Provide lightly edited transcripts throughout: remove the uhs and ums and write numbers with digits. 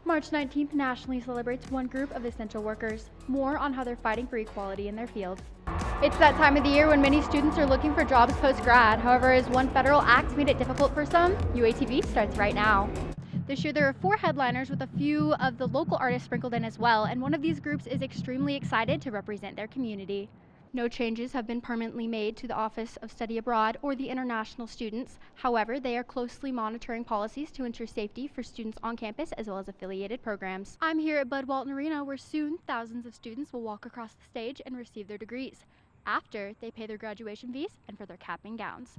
March 19th nationally celebrates one group of essential workers. More on how they're fighting for equality in their field. It's that time of the year when many students are looking for jobs post-grad. However, as one federal act made it difficult for some, UATV starts right now. This year there are 4 headliners with a few of the local artists sprinkled in as well, and one of these groups is extremely excited to represent their community. No changes have been permanently made to the Office of Study Abroad or the international students. However, they are closely monitoring policies to ensure safety for students on campus as well as affiliated programs. I'm here at Bud Walton Arena, where soon thousands of students will walk across the stage and receive their degrees after they pay their graduation fees and for their cap and gowns.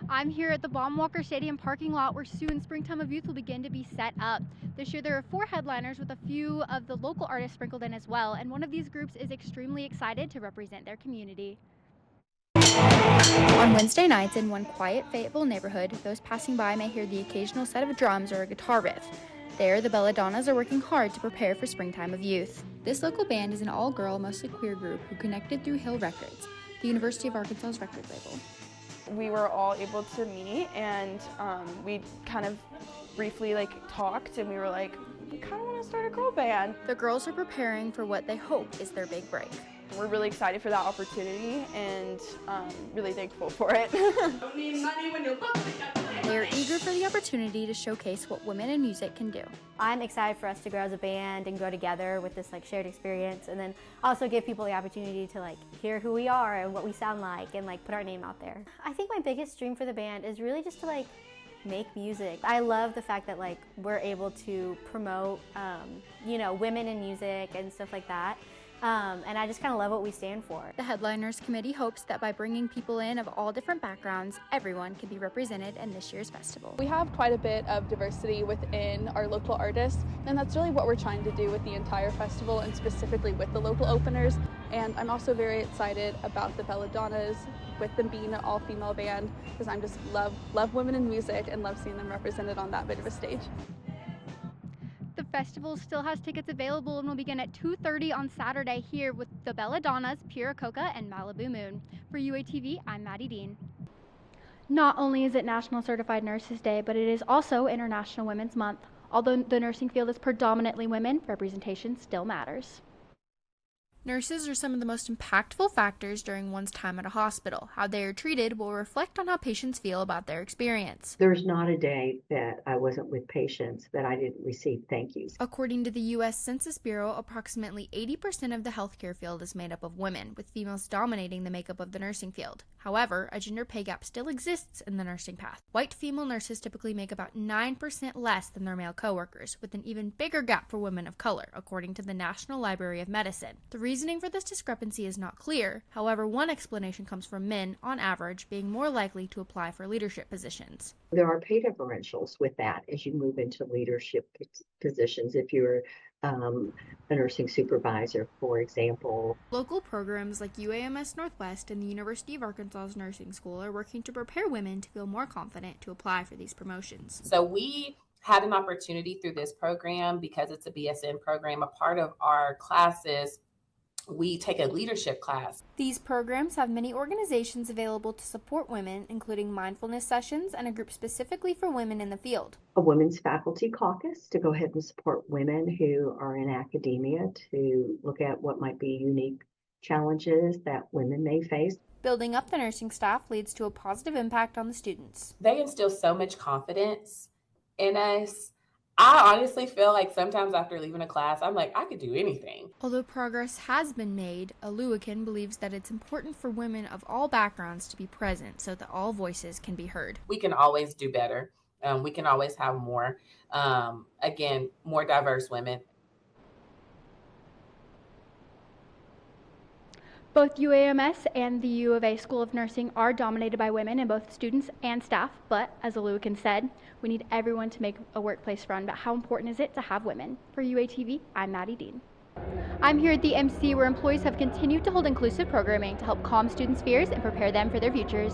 I'm here at the Baumwalker Stadium parking lot, where soon Springtime of Youth will begin to be set up. This year there are 4 headliners with a few of the local artists sprinkled in as well, and one of these groups is extremely excited to represent their community. On Wednesday nights in one quiet Fayetteville neighborhood, those passing by may hear the occasional set of drums or a guitar riff. There, the Belladonnas are working hard to prepare for Springtime of Youth. This local band is an all-girl, mostly queer group who connected through Hill Records, the University of Arkansas's record label. We were all able to meet, and we kind of briefly talked, and we were like, we kind of want to start a girl band. The girls are preparing for what they hope is their big break. We're really excited for that opportunity and really thankful for it. They are eager for the opportunity to showcase what women in music can do. I'm excited for us to grow as a band and grow together with this shared experience, and then also give people the opportunity to hear who we are and what we sound like and put our name out there. I think my biggest dream for the band is really just to make music. I love the fact that we're able to promote women in music and stuff like that. And I just kind of love what we stand for. The Headliners Committee hopes that by bringing people in of all different backgrounds, everyone can be represented in this year's festival. We have quite a bit of diversity within our local artists, and that's really what we're trying to do with the entire festival and specifically with the local openers. And I'm also very excited about the Belladonnas, with them being an all-female band, because I just love women in music and love seeing them represented on that big of a stage. The festival still has tickets available and will begin at 2:30 on Saturday here with the Belladonnas, Pura Coca, and Malibu Moon. For UATV, I'm Maddie Dean. Not only is it National Certified Nurses Day, but it is also International Women's Month. Although the nursing field is predominantly women, representation still matters. Nurses are some of the most impactful factors during one's time at a hospital. How they are treated will reflect on how patients feel about their experience. There's not a day that I wasn't with patients that I didn't receive thank yous. According to the U.S. Census Bureau, approximately 80% of the healthcare field is made up of women, with females dominating the makeup of the nursing field. However, a gender pay gap still exists in the nursing path. White female nurses typically make about 9% less than their male coworkers, with an even bigger gap for women of color, according to the National Library of Medicine. The reasoning for this discrepancy is not clear. However, one explanation comes from men, on average, being more likely to apply for leadership positions. There are pay differentials with that as you move into leadership positions. If you're a nursing supervisor, for example. Local programs like UAMS Northwest and the University of Arkansas's Nursing School are working to prepare women to feel more confident to apply for these promotions. So we had an opportunity through this program, because it's a BSN program, a part of our classes, we take a leadership class. These programs have many organizations available to support women, including mindfulness sessions and a group specifically for women in the field. A women's faculty caucus to go ahead and support women who are in academia to look at what might be unique challenges that women may face. Building up the nursing staff leads to a positive impact on the students. They instill so much confidence in us. I honestly feel like sometimes after leaving a class, I'm like, I could do anything. Although progress has been made, Aluakin believes that it's important for women of all backgrounds to be present so that all voices can be heard. We can always do better. We can always have more, more diverse women. Both UAMS and the U of A School of Nursing are dominated by women in both students and staff, but as Aluakin said, we need everyone to make a workplace fun. But how important is it to have women? For UATV, I'm Maddie Dean. I'm here at the MC, where employees have continued to hold inclusive programming to help calm students' fears and prepare them for their futures.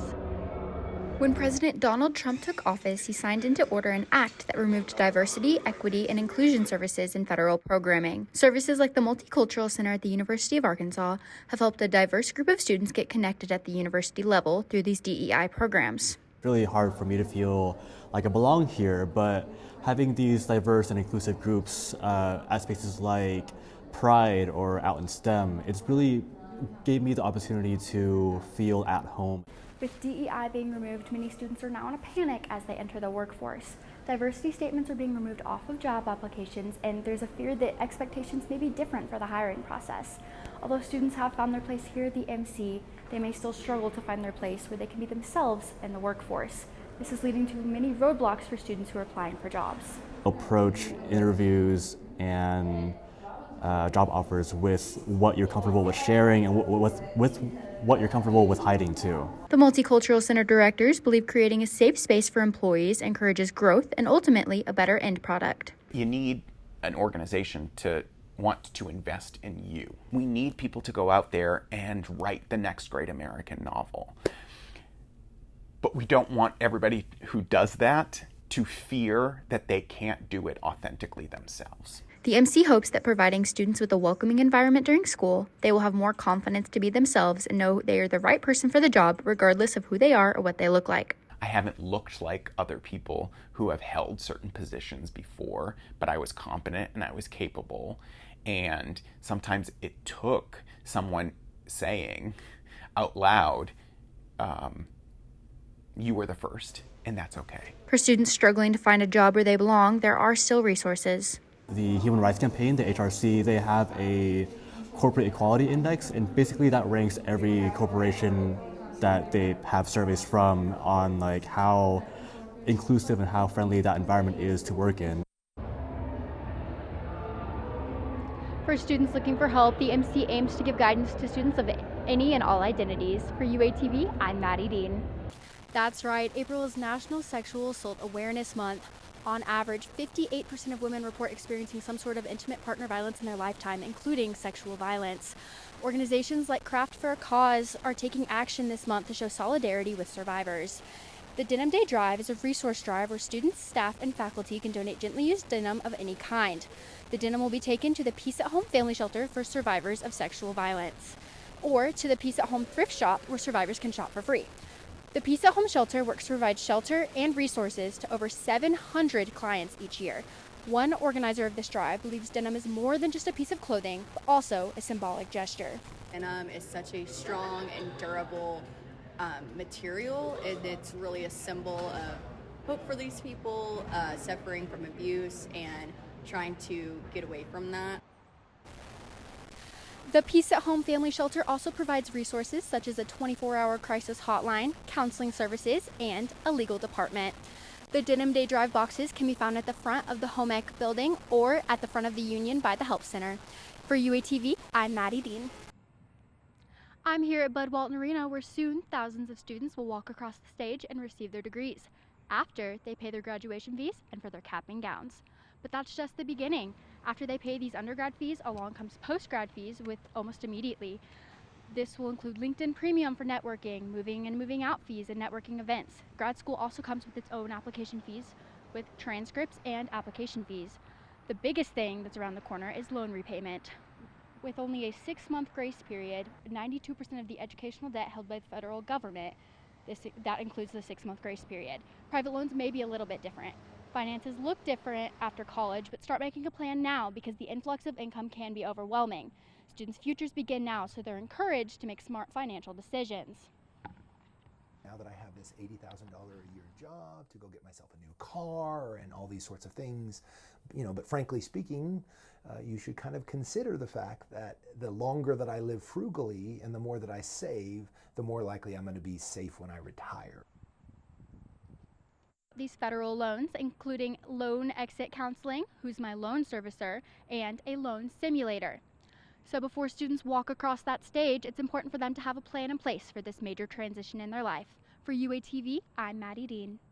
When President Donald Trump took office, he signed into order an act that removed diversity, equity, and inclusion services in federal programming. Services like the Multicultural Center at the University of Arkansas have helped a diverse group of students get connected at the university level through these DEI programs. really hard for me to feel like I belong here, but having these diverse and inclusive groups at spaces like Pride or out in STEM, it's really gave me the opportunity to feel at home. With DEI being removed, many students are now in a panic as they enter the workforce. Diversity statements are being removed off of job applications, and there's a fear that expectations may be different for the hiring process. Although students have found their place here at the MC, they may still struggle to find their place where they can be themselves in the workforce. This is leading to many roadblocks for students who are applying for jobs. Approach interviews and job offers with what you're comfortable with sharing and with what you're comfortable with hiding too. The Multicultural Center directors believe creating a safe space for employees encourages growth and ultimately a better end product. You need an organization to want to invest in you. We need people to go out there and write the next great American novel. But we don't want everybody who does that to fear that they can't do it authentically themselves. The MC hopes that providing students with a welcoming environment during school, they will have more confidence to be themselves and know they are the right person for the job regardless of who they are or what they look like. I haven't looked like other people who have held certain positions before, but I was competent and I was capable. And sometimes it took someone saying out loud, you were the first, and that's okay. For students struggling to find a job where they belong, there are still resources. The Human Rights Campaign, the HRC, they have a corporate equality index, and basically that ranks every corporation that they have surveys from on like how inclusive and how friendly that environment is to work in. For students looking for help, the MC aims to give guidance to students of any and all identities. For UATV, I'm Maddie Dean. That's right, April is National Sexual Assault Awareness Month. On average, 58% of women report experiencing some sort of intimate partner violence in their lifetime, including sexual violence. Organizations like Craft for a Cause are taking action this month to show solidarity with survivors. The Denim Day Drive is a resource drive where students, staff, and faculty can donate gently used denim of any kind. The denim will be taken to the Peace at Home Family Shelter for survivors of sexual violence, or to the Peace at Home Thrift Shop where survivors can shop for free. The Peace at Home Shelter works to provide shelter and resources to over 700 clients each year. One organizer of this drive believes denim is more than just a piece of clothing, but also a symbolic gesture. Denim is such a strong and durable material, and it's really a symbol of hope for these people suffering from abuse and trying to get away from that. The Peace at Home Family Shelter also provides resources such as a 24-hour crisis hotline, counseling services, and a legal department. The Denim Day Drive boxes can be found at the front of the Home Ec building or at the front of the Union by the Help Center. For UATV, I'm Maddie Dean. I'm here at Bud Walton Arena, where soon thousands of students will walk across the stage and receive their degrees after they pay their graduation fees and for their cap and gowns. But that's just the beginning. After they pay these undergrad fees, along comes postgrad fees with almost immediately. This will include LinkedIn Premium for networking, moving and moving out fees, and networking events. Grad school also comes with its own application fees with transcripts and application fees. The biggest thing that's around the corner is loan repayment. With only a 6-month grace period, 92% of the educational debt held by the federal government, that includes the 6-month grace period. Private loans may be a little bit different. Finances look different after college, but start making a plan now because the influx of income can be overwhelming. Students' futures begin now, so they're encouraged to make smart financial decisions. Now that I have this $80,000 a year job to go get myself a new car and all these sorts of things, but frankly speaking, you should kind of consider the fact that the longer that I live frugally and the more that I save, the more likely I'm going to be safe when I retire. These federal loans, including loan exit counseling, Who's My Loan Servicer, and a loan simulator. So before students walk across that stage, it's important for them to have a plan in place for this major transition in their life. For UATV, I'm Maddie Dean.